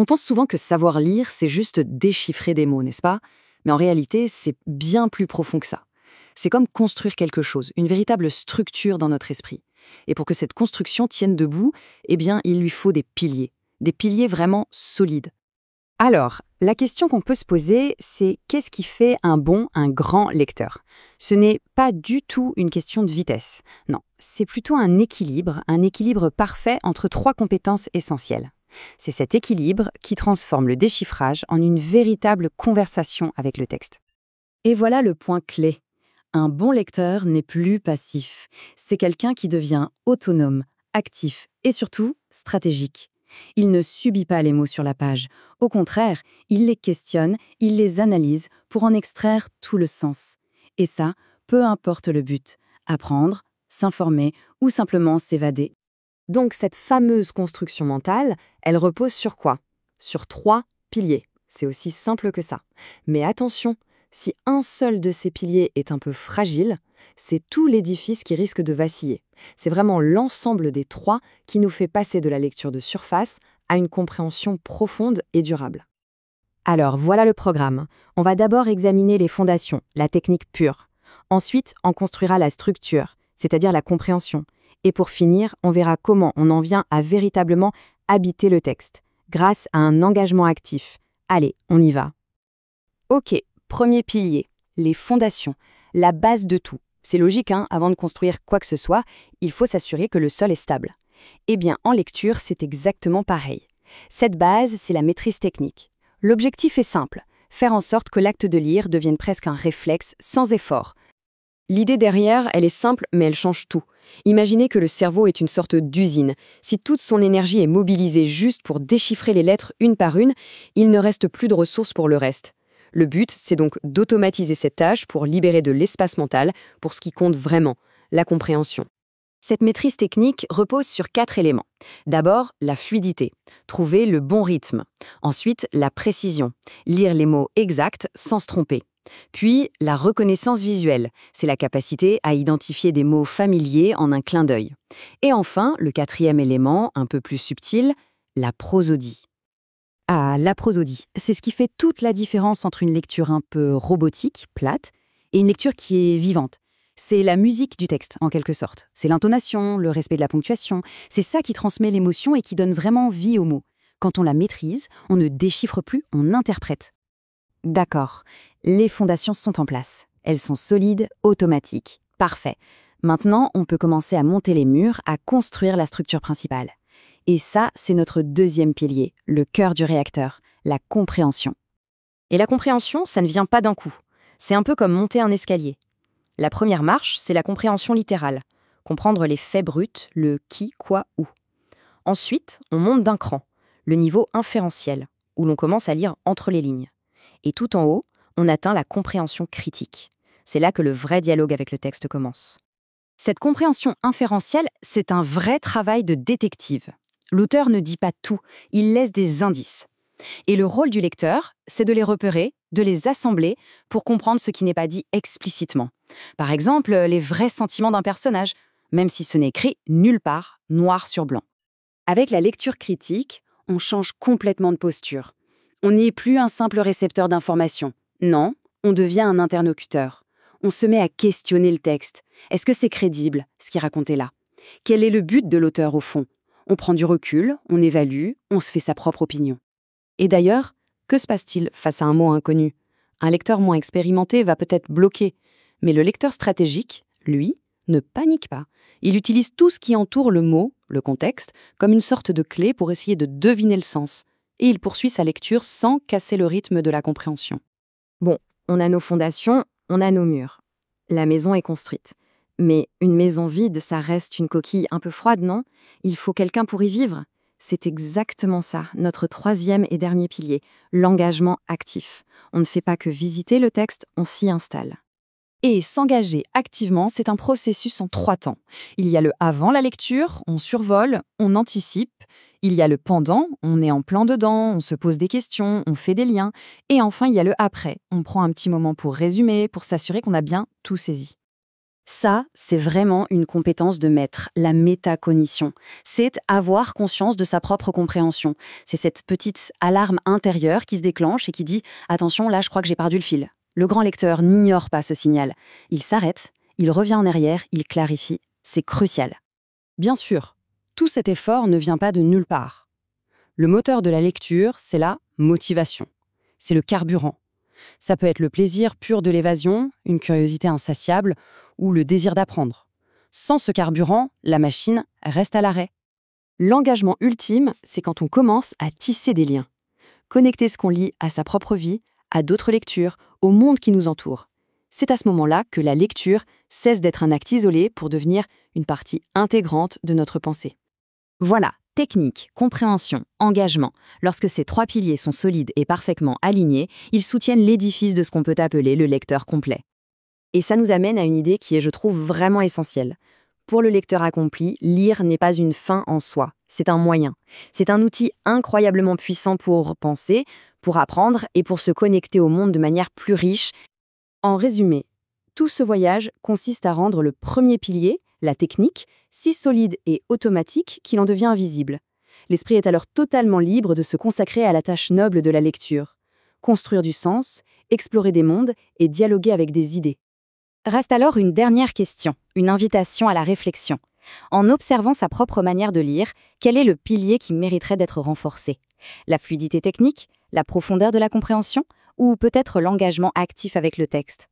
On pense souvent que savoir lire, c'est juste déchiffrer des mots, n'est-ce pas? Mais en réalité, c'est bien plus profond que ça. C'est comme construire quelque chose, une véritable structure dans notre esprit. Et pour que cette construction tienne debout, eh bien, il lui faut des piliers vraiment solides. Alors, la question qu'on peut se poser, c'est qu'est-ce qui fait un grand lecteur? Ce n'est pas du tout une question de vitesse. Non, c'est plutôt un équilibre parfait entre trois compétences essentielles. C'est cet équilibre qui transforme le déchiffrage en une véritable conversation avec le texte. Et voilà le point clé. Un bon lecteur n'est plus passif. C'est quelqu'un qui devient autonome, actif et surtout stratégique. Il ne subit pas les mots sur la page. Au contraire, il les questionne, il les analyse pour en extraire tout le sens. Et ça, peu importe le but. Apprendre, s'informer ou simplement s'évader. Donc cette fameuse construction mentale, elle repose sur quoi? Sur trois piliers. C'est aussi simple que ça. Mais attention, si un seul de ces piliers est un peu fragile, c'est tout l'édifice qui risque de vaciller. C'est vraiment l'ensemble des trois qui nous fait passer de la lecture de surface à une compréhension profonde et durable. Alors voilà le programme. On va d'abord examiner les fondations, la technique pure. Ensuite, on construira la structure, c'est-à-dire la compréhension. Et pour finir, on verra comment on en vient à véritablement habiter le texte, grâce à un engagement actif. Allez, on y va. Ok, premier pilier, les fondations, la base de tout. C'est logique, hein, avant de construire quoi que ce soit, il faut s'assurer que le sol est stable. Eh bien, en lecture, c'est exactement pareil. Cette base, c'est la maîtrise technique. L'objectif est simple, faire en sorte que l'acte de lire devienne presque un réflexe sans effort. L'idée derrière, elle est simple, mais elle change tout. Imaginez que le cerveau est une sorte d'usine. Si toute son énergie est mobilisée juste pour déchiffrer les lettres une par une, il ne reste plus de ressources pour le reste. Le but, c'est donc d'automatiser cette tâche pour libérer de l'espace mental pour ce qui compte vraiment, la compréhension. Cette maîtrise technique repose sur 4 éléments. D'abord, la fluidité, trouver le bon rythme. Ensuite, la précision, lire les mots exacts sans se tromper. Puis, la reconnaissance visuelle, c'est la capacité à identifier des mots familiers en un clin d'œil. Et enfin, le quatrième élément, un peu plus subtil, la prosodie. Ah, la prosodie, c'est ce qui fait toute la différence entre une lecture un peu robotique, plate, et une lecture qui est vivante. C'est la musique du texte, en quelque sorte. C'est l'intonation, le respect de la ponctuation. C'est ça qui transmet l'émotion et qui donne vraiment vie aux mots. Quand on la maîtrise, on ne déchiffre plus, on interprète. D'accord, les fondations sont en place. Elles sont solides, automatiques. Parfait. Maintenant, on peut commencer à monter les murs, à construire la structure principale. Et ça, c'est notre deuxième pilier, le cœur du réacteur, la compréhension. Et la compréhension, ça ne vient pas d'un coup. C'est un peu comme monter un escalier. La première marche, c'est la compréhension littérale. Comprendre les faits bruts, le qui, quoi, où. Ensuite, on monte d'un cran, le niveau inférentiel, où l'on commence à lire entre les lignes. Et tout en haut, on atteint la compréhension critique. C'est là que le vrai dialogue avec le texte commence. Cette compréhension inférentielle, c'est un vrai travail de détective. L'auteur ne dit pas tout, il laisse des indices. Et le rôle du lecteur, c'est de les repérer, de les assembler pour comprendre ce qui n'est pas dit explicitement. Par exemple, les vrais sentiments d'un personnage, même si ce n'est écrit nulle part, noir sur blanc. Avec la lecture critique, on change complètement de posture. On n'est plus un simple récepteur d'informations. Non, on devient un interlocuteur. On se met à questionner le texte. Est-ce que c'est crédible, ce qui est raconté là? Quel est le but de l'auteur au fond? On prend du recul, on évalue, on se fait sa propre opinion. Et d'ailleurs, que se passe-t-il face à un mot inconnu? Un lecteur moins expérimenté va peut-être bloquer, mais le lecteur stratégique, lui, ne panique pas. Il utilise tout ce qui entoure le mot, le contexte, comme une sorte de clé pour essayer de deviner le sens. Et il poursuit sa lecture sans casser le rythme de la compréhension. Bon, on a nos fondations, on a nos murs. La maison est construite. Mais une maison vide, ça reste une coquille un peu froide, non? Il faut quelqu'un pour y vivre. C'est exactement ça, notre troisième et dernier pilier, l'engagement actif. On ne fait pas que visiter le texte, on s'y installe. Et s'engager activement, c'est un processus en 3 temps. Il y a le avant la lecture, on survole, on anticipe. Il y a le pendant, on est en plein dedans, on se pose des questions, on fait des liens. Et enfin, il y a le après, on prend un petit moment pour résumer, pour s'assurer qu'on a bien tout saisi. Ça, c'est vraiment une compétence de maître, la métacognition. C'est avoir conscience de sa propre compréhension. C'est cette petite alarme intérieure qui se déclenche et qui dit « Attention, là, je crois que j'ai perdu le fil ». Le grand lecteur n'ignore pas ce signal. Il s'arrête, il revient en arrière, il clarifie. C'est crucial. Bien sûr, tout cet effort ne vient pas de nulle part. Le moteur de la lecture, c'est la motivation. C'est le carburant. Ça peut être le plaisir pur de l'évasion, une curiosité insatiable ou le désir d'apprendre. Sans ce carburant, la machine reste à l'arrêt. L'engagement ultime, c'est quand on commence à tisser des liens. Connecter ce qu'on lit à sa propre vie, à d'autres lectures, au monde qui nous entoure. C'est à ce moment-là que la lecture cesse d'être un acte isolé pour devenir une partie intégrante de notre pensée. Voilà, technique, compréhension, engagement. Lorsque ces 3 piliers sont solides et parfaitement alignés, ils soutiennent l'édifice de ce qu'on peut appeler le lecteur complet. Et ça nous amène à une idée qui est, je trouve, vraiment essentielle. Pour le lecteur accompli, lire n'est pas une fin en soi, c'est un moyen. C'est un outil incroyablement puissant pour penser, pour apprendre et pour se connecter au monde de manière plus riche. En résumé, tout ce voyage consiste à rendre le premier pilier, la technique, si solide et automatique qu'il en devient invisible. L'esprit est alors totalement libre de se consacrer à la tâche noble de la lecture. Construire du sens, explorer des mondes et dialoguer avec des idées. Reste alors une dernière question, une invitation à la réflexion. En observant sa propre manière de lire, quel est le pilier qui mériterait d'être renforcé? La fluidité technique, la profondeur de la compréhension, ou peut-être l'engagement actif avec le texte?